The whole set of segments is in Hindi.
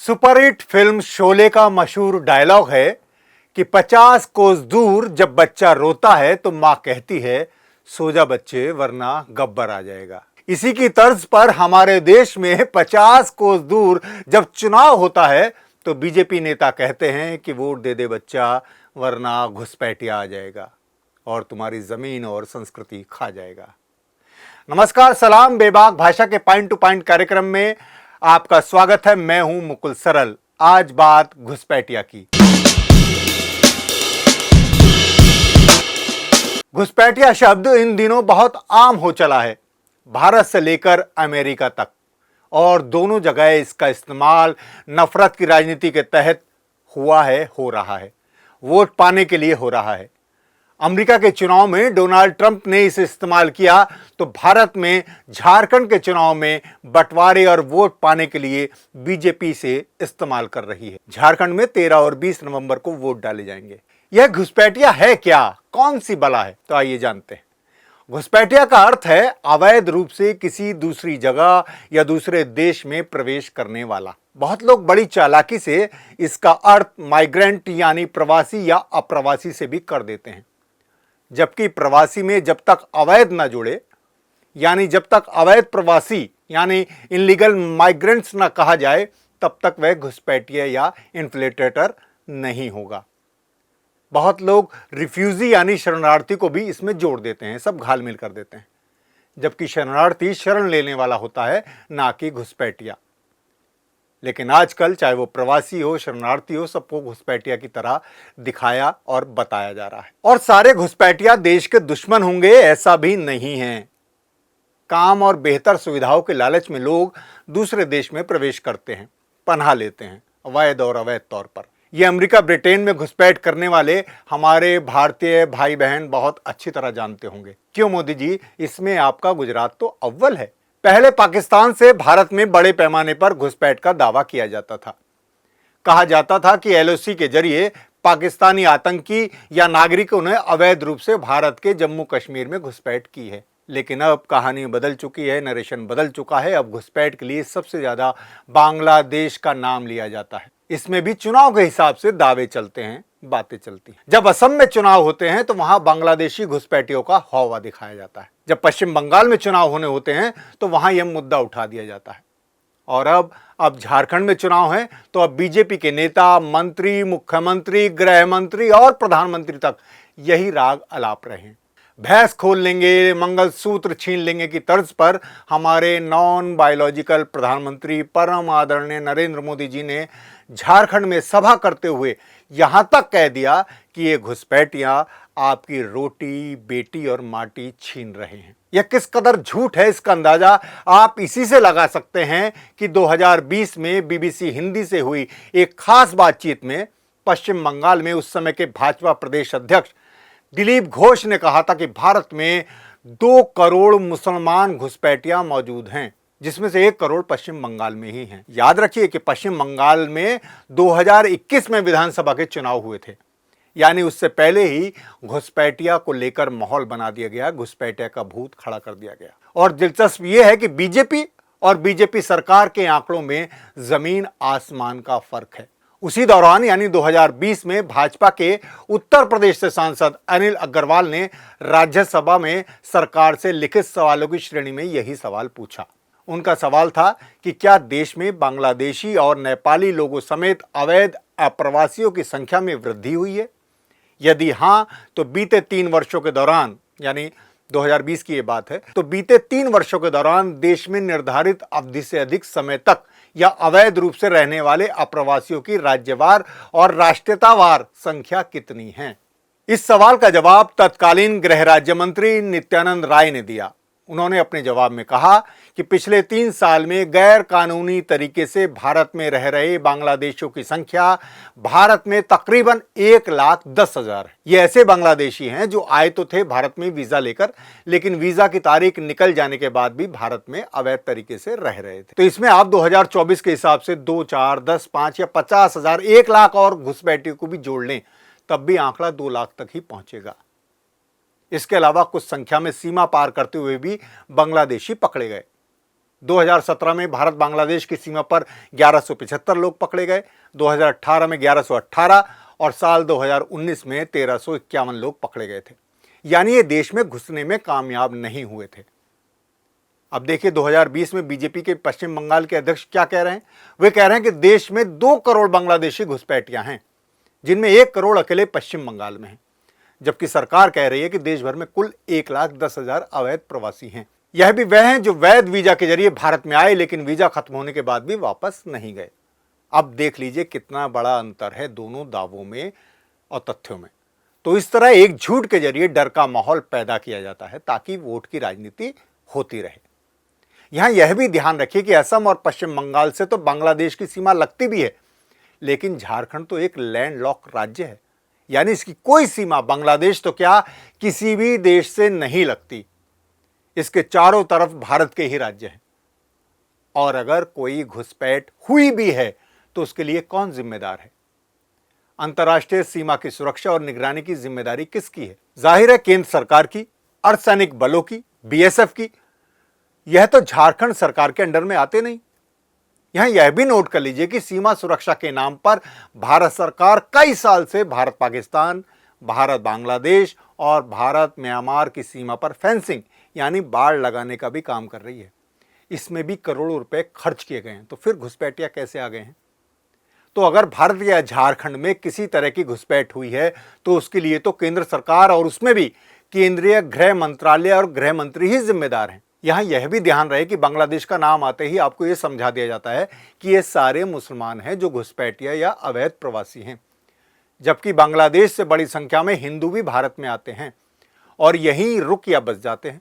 सुपरहिट फिल्म शोले का मशहूर डायलॉग है कि 50 कोस दूर जब बच्चा रोता है तो मां कहती है सो जा बच्चे वरना गब्बर आ जाएगा। इसी की तर्ज पर हमारे देश में 50 कोस दूर जब चुनाव होता है तो बीजेपी नेता कहते हैं कि वोट दे दे बच्चा वरना घुसपैठिया आ जाएगा और तुम्हारी जमीन और संस्कृति खा जाएगा। नमस्कार, सलाम, बेबाक भाषा के पॉइंट टू पॉइंट कार्यक्रम में आपका स्वागत है। मैं हूं मुकुल सरल। आज बात घुसपैठिया की। घुसपैठिया शब्द इन दिनों बहुत आम हो चला है, भारत से लेकर अमेरिका तक, और दोनों जगह इसका इस्तेमाल नफरत की राजनीति के तहत हो रहा है, वोट पाने के लिए हो रहा है। अमेरिका के चुनाव में डोनाल्ड ट्रंप ने इसे इस्तेमाल किया तो भारत में झारखंड के चुनाव में बंटवारे और वोट पाने के लिए बीजेपी से इस्तेमाल कर रही है। झारखंड में 13 और 20 नवंबर को वोट डाले जाएंगे। यह घुसपैठिया है क्या, कौन सी बला है, तो आइए जानते हैं। घुसपैठिया का अर्थ है अवैध रूप से किसी दूसरी जगह या दूसरे देश में प्रवेश करने वाला। बहुत लोग बड़ी चालाकी से इसका अर्थ माइग्रेंट यानी प्रवासी या अप्रवासी से भी कर देते हैं, जबकि प्रवासी में जब तक अवैध न जुड़े, यानी जब तक अवैध प्रवासी यानी इनलीगल माइग्रेंट्स न कहा जाए, तब तक वह घुसपैठिया या इन्फ्लेटेटर नहीं होगा। बहुत लोग रिफ्यूजी यानी शरणार्थी को भी इसमें जोड़ देते हैं, सब घालमेल कर देते हैं, जबकि शरणार्थी शरण लेने वाला होता है, ना कि घुसपैठिया। लेकिन आजकल चाहे वो प्रवासी हो, शरणार्थी हो, सबको घुसपैठिया की तरह दिखाया और बताया जा रहा है। और सारे घुसपैठिया देश के दुश्मन होंगे ऐसा भी नहीं है। काम और बेहतर सुविधाओं के लालच में लोग दूसरे देश में प्रवेश करते हैं, पनाह लेते हैं, अवैध और अवैध तौर पर। ये अमेरिका ब्रिटेन में घुसपैठ करने वाले हमारे भारतीय भाई बहन बहुत अच्छी तरह जानते होंगे। क्यों मोदी जी, इसमें आपका गुजरात तो अव्वल है। पहले पाकिस्तान से भारत में बड़े पैमाने पर घुसपैठ का दावा किया जाता था। कहा जाता था कि एलओसी के जरिए पाकिस्तानी आतंकी या नागरिकों ने अवैध रूप से भारत के जम्मू कश्मीर में घुसपैठ की है। लेकिन अब कहानी बदल चुकी है, नरेशन बदल चुका है। अब घुसपैठ के लिए सबसे ज्यादा बांग्लादेश का नाम लिया जाता है। इसमें भी चुनाव के हिसाब से दावे चलते हैं, बातें चलती हैं। जब असम में चुनाव होते हैं तो वहां बांग्लादेशी घुसपैठियों का हौवा दिखाया जाता है। जब पश्चिम बंगाल में चुनाव होने होते हैं तो वहां यह मुद्दा उठा दिया जाता है। और अब झारखंड में चुनाव है तो अब बीजेपी के नेता, मंत्री, मुख्यमंत्री, गृह मंत्री और प्रधानमंत्री तक यही राग अलाप रहे हैं। भैंस खोल लेंगे, मंगलसूत्र छीन लेंगे की तर्ज पर हमारे नॉन बायोलॉजिकल प्रधानमंत्री परम आदरणीय नरेंद्र मोदी जी ने झारखंड में सभा करते हुए यहां तक कह दिया कि ये घुसपैठिया आपकी रोटी, बेटी और माटी छीन रहे हैं। यह किस कदर झूठ है, इसका अंदाजा आप इसी से लगा सकते हैं कि 2020 में बीबीसी हिंदी से हुई एक खास बातचीत में पश्चिम बंगाल में उस समय के भाजपा प्रदेश अध्यक्ष दिलीप घोष ने कहा था कि भारत में 2 करोड़ मुसलमान घुसपैठिया मौजूद हैं, जिसमें से 1 करोड़ पश्चिम बंगाल में ही हैं। याद रखिए कि पश्चिम बंगाल में 2021 में विधानसभा के चुनाव हुए थे, यानी उससे पहले ही घुसपैठिया को लेकर माहौल बना दिया गया, घुसपैठिया का भूत खड़ा कर दिया गया। और दिलचस्प यह है कि बीजेपी और बीजेपी सरकार के आंकड़ों में जमीन आसमान का फर्क है। उसी दौरान यानी 2020 में भाजपा के उत्तर प्रदेश से सांसद अनिल अग्रवाल ने राज्यसभा में सरकार से लिखित सवालों की श्रेणी में यही सवाल पूछा। उनका सवाल था कि क्या देश में बांग्लादेशी और नेपाली लोगों समेत अवैध अप्रवासियों की संख्या में वृद्धि हुई है? यदि हां, तो बीते 3 वर्षों के दौरान, यानी 2020 की ये बात है, तो बीते 3 वर्षों के दौरान देश में निर्धारित अवधि से अधिक समय तक या अवैध रूप से रहने वाले अप्रवासियों की राज्यवार और राष्ट्रीयतावार संख्या कितनी है? इस सवाल का जवाब तत्कालीन गृह राज्य मंत्री नित्यानंद राय ने दिया। उन्होंने अपने जवाब में कहा कि पिछले 3 साल में गैर कानूनी तरीके से भारत में रह रहे बांग्लादेशियों की संख्या भारत में तकरीबन 1,10,000 है। ये ऐसे बांग्लादेशी हैं जो आए तो थे भारत में वीजा लेकर, लेकिन वीजा की तारीख निकल जाने के बाद भी भारत में अवैध तरीके से रह रहे थे। तो इसमें आप 2024 के हिसाब से 2, 4, 10, 5 या 50,000, 1 लाख और घुसपैठियों को भी जोड़ लें, तब भी आंकड़ा 2 लाख तक ही पहुंचेगा। इसके अलावा कुछ संख्या में सीमा पार करते हुए भी बांग्लादेशी पकड़े गए। 2017 में भारत बांग्लादेश की सीमा पर 1175 लोग पकड़े गए, 2018 में 1118 और साल 2019 में 1351 लोग पकड़े गए थे। यानी ये देश में घुसने में कामयाब नहीं हुए थे। अब देखिए 2020 में बीजेपी के पश्चिम बंगाल के अध्यक्ष क्या कह रहे हैं। वे कह रहे हैं कि देश में 2 करोड़ बांग्लादेशी घुसपैठियां हैं, जिनमें 1 करोड़ अकेले पश्चिम बंगाल में हैं, जबकि सरकार कह रही है कि देश भर में कुल 1,10,000 अवैध प्रवासी हैं। यह भी वह हैं जो वैध वीजा के जरिए भारत में आए, लेकिन वीजा खत्म होने के बाद भी वापस नहीं गए। अब देख लीजिए कितना बड़ा अंतर है दोनों दावों में और तथ्यों में। तो इस तरह एक झूठ के जरिए डर का माहौल पैदा किया जाता है ताकि वोट की राजनीति होती रहे। यहां यह भी ध्यान रखिए कि असम और पश्चिम बंगाल से तो बांग्लादेश की सीमा लगती भी है, लेकिन झारखंड तो एक लैंडलॉक राज्य है, यानी इसकी कोई सीमा बांग्लादेश तो क्या किसी भी देश से नहीं लगती। इसके चारों तरफ भारत के ही राज्य हैं। और अगर कोई घुसपैठ हुई भी है तो उसके लिए कौन जिम्मेदार है? अंतर्राष्ट्रीय सीमा की सुरक्षा और निगरानी की जिम्मेदारी किसकी है? जाहिर है केंद्र सरकार की, अर्धसैनिक बलों की, बीएसएफ की। यह तो झारखंड सरकार के अंडर में आते नहीं। यहां यह भी नोट कर लीजिए कि सीमा सुरक्षा के नाम पर भारत सरकार कई साल से भारत पाकिस्तान, भारत बांग्लादेश और भारत म्यांमार की सीमा पर फेंसिंग यानी बाड़ लगाने का भी काम कर रही है। इसमें भी करोड़ों रुपए खर्च किए गए हैं। तो फिर घुसपैठिया कैसे आ गए हैं? तो अगर भारत या झारखंड में किसी तरह की घुसपैठ हुई है तो उसके लिए तो केंद्र सरकार और उसमें भी केंद्रीय गृह मंत्रालय और गृह मंत्री ही जिम्मेदार हैं। यहां यह भी ध्यान रहे कि बांग्लादेश का नाम आते ही आपको यह समझा दिया जाता है कि ये सारे मुसलमान हैं जो घुसपैठिया या अवैध प्रवासी हैं, जबकि बांग्लादेश से बड़ी संख्या में हिंदू भी भारत में आते हैं और यहीं रुक या बस जाते हैं,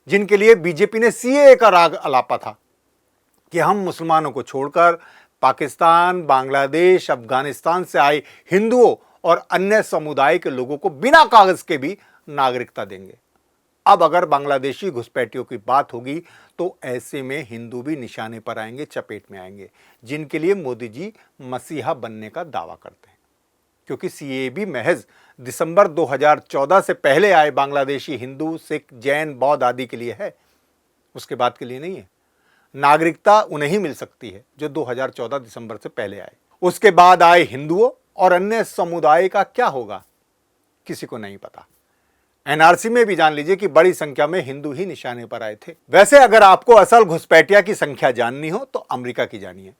जिनके लिए बीजेपी ने सीएए का राग अलापा था कि हम मुसलमानों को छोड़कर पाकिस्तान, बांग्लादेश, अफगानिस्तान से आए हिंदुओं और अन्य समुदाय के लोगों को बिना कागज के भी नागरिकता देंगे। अब अगर बांग्लादेशी घुसपैठियों की बात होगी तो ऐसे में हिंदू भी निशाने पर आएंगे, चपेट में आएंगे, जिनके लिए मोदी जी मसीहा बनने का दावा करते हैं। क्योंकि सीएए भी महज दिसंबर 2014 से पहले आए बांग्लादेशी हिंदू, सिख, जैन, बौद्ध आदि के लिए है, उसके बाद के लिए नहीं है। नागरिकता उन्हें ही मिल सकती है जो 2014 दिसंबर से पहले आए। उसके बाद आए हिंदुओं और अन्य समुदाय का क्या होगा, किसी को नहीं पता। एनआरसी में भी जान लीजिए कि बड़ी संख्या में हिंदू ही निशाने पर आए थे। वैसे अगर आपको असल घुसपैठिया की संख्या जाननी हो तो अमेरिका की जानिए।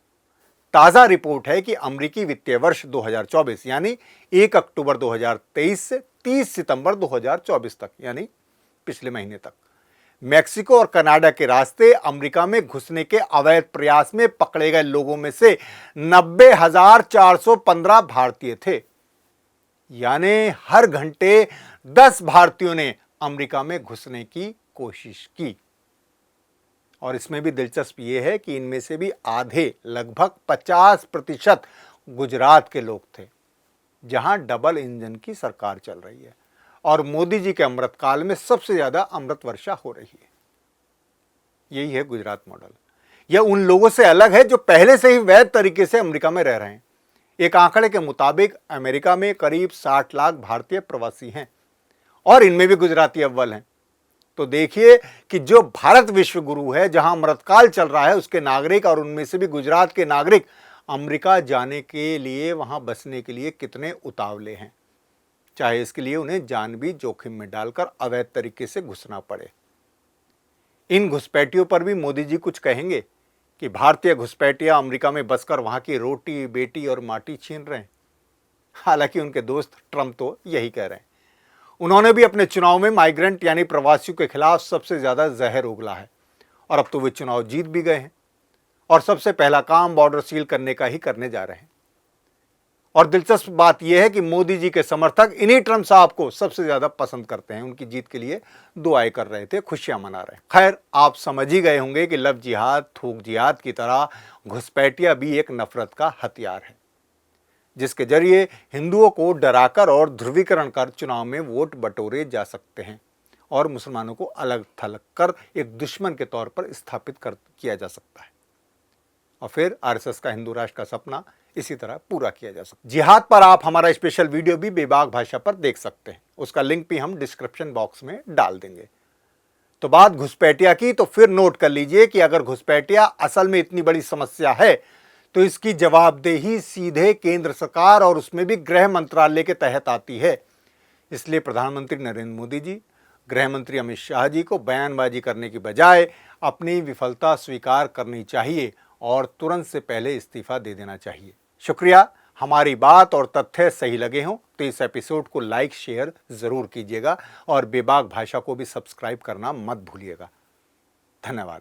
ताजा रिपोर्ट है कि अमेरिकी वित्तीय वर्ष 2024 यानी 1 अक्टूबर 2023 से 30 सितंबर 2024 तक, यानी पिछले महीने तक, मैक्सिको और कनाडा के रास्ते अमेरिका में घुसने के अवैध प्रयास में पकड़े गए लोगों में से 90,415 भारतीय थे। यानी हर घंटे 10 भारतीयों ने अमेरिका में घुसने की कोशिश की। और इसमें भी दिलचस्प यह है कि इनमें से भी आधे, लगभग 50% गुजरात के लोग थे, जहां डबल इंजन की सरकार चल रही है और मोदी जी के अमृतकाल में सबसे ज्यादा अमृत वर्षा हो रही है। यही है गुजरात मॉडल। यह उन लोगों से अलग है जो पहले से ही वैध तरीके से अमेरिका में रह रहे हैं। एक आंकड़े के मुताबिक अमेरिका में करीब 60 लाख भारतीय प्रवासी हैं और इनमें भी गुजराती अव्वल हैं। तो देखिए कि जो भारत विश्व गुरु है, जहां अमृतकाल चल रहा है, उसके नागरिक और उनमें से भी गुजरात के नागरिक अमेरिका जाने के लिए, वहां बसने के लिए कितने उतावले हैं, चाहे इसके लिए उन्हें जान भी जोखिम में डालकर अवैध तरीके से घुसना पड़े। इन घुसपैठियों पर भी मोदी जी कुछ कहेंगे कि भारतीय घुसपैठिया अमेरिका में बसकर वहां की रोटी, बेटी और माटी छीन रहे हैं। हालांकि उनके दोस्त ट्रंप तो यही कह रहे हैं। उन्होंने भी अपने चुनाव में माइग्रेंट यानी प्रवासियों के खिलाफ सबसे ज्यादा जहर उगला है और अब तो वे चुनाव जीत भी गए हैं और सबसे पहला काम बॉर्डर सील करने का ही करने जा रहे हैं। और दिलचस्प बात यह है कि मोदी जी के समर्थक इन्हीं ट्रंप साहब को सबसे ज्यादा पसंद करते हैं। उनकी जीत के लिए दुआएं कर रहे थे, खुशियां मना रहे हैं। खैर, आप समझ ही गए होंगे कि लव जिहाद, थूक जिहाद की तरह घुसपैठिया भी एक नफरत का हथियार है, जिसके जरिए हिंदुओं को डराकर और ध्रुवीकरण कर चुनाव में वोट बटोरे जा सकते हैं और मुसलमानों को अलग थलग कर एक दुश्मन के तौर पर स्थापित किया जा सकता है। और फिर आरएसएस का हिंदू राष्ट्र का सपना इसी तरह पूरा किया जा सकता है। जिहाद पर आप हमारा स्पेशल वीडियो भी बेबाक भाषा पर देख सकते हैं। उसका लिंक भी हम डिस्क्रिप्शन बॉक्स में डाल देंगे। तो बात घुसपैठिया की, तो फिर नोट कर लीजिए कि अगर घुसपैठिया असल में इतनी बड़ी समस्या है तो इसकी जवाबदेही सीधे केंद्र सरकार और उसमें भी गृह मंत्रालय के तहत आती है। इसलिए प्रधानमंत्री नरेंद्र मोदी जी, गृह मंत्री अमित शाह जी को बयानबाजी करने की बजाय अपनी विफलता स्वीकार करनी चाहिए और तुरंत से पहले इस्तीफा दे देना चाहिए। शुक्रिया। हमारी बात और तथ्य सही लगे हों तो इस एपिसोड को लाइक शेयर जरूर कीजिएगा और बेबाक भाषा को भी सब्सक्राइब करना मत भूलिएगा। धन्यवाद।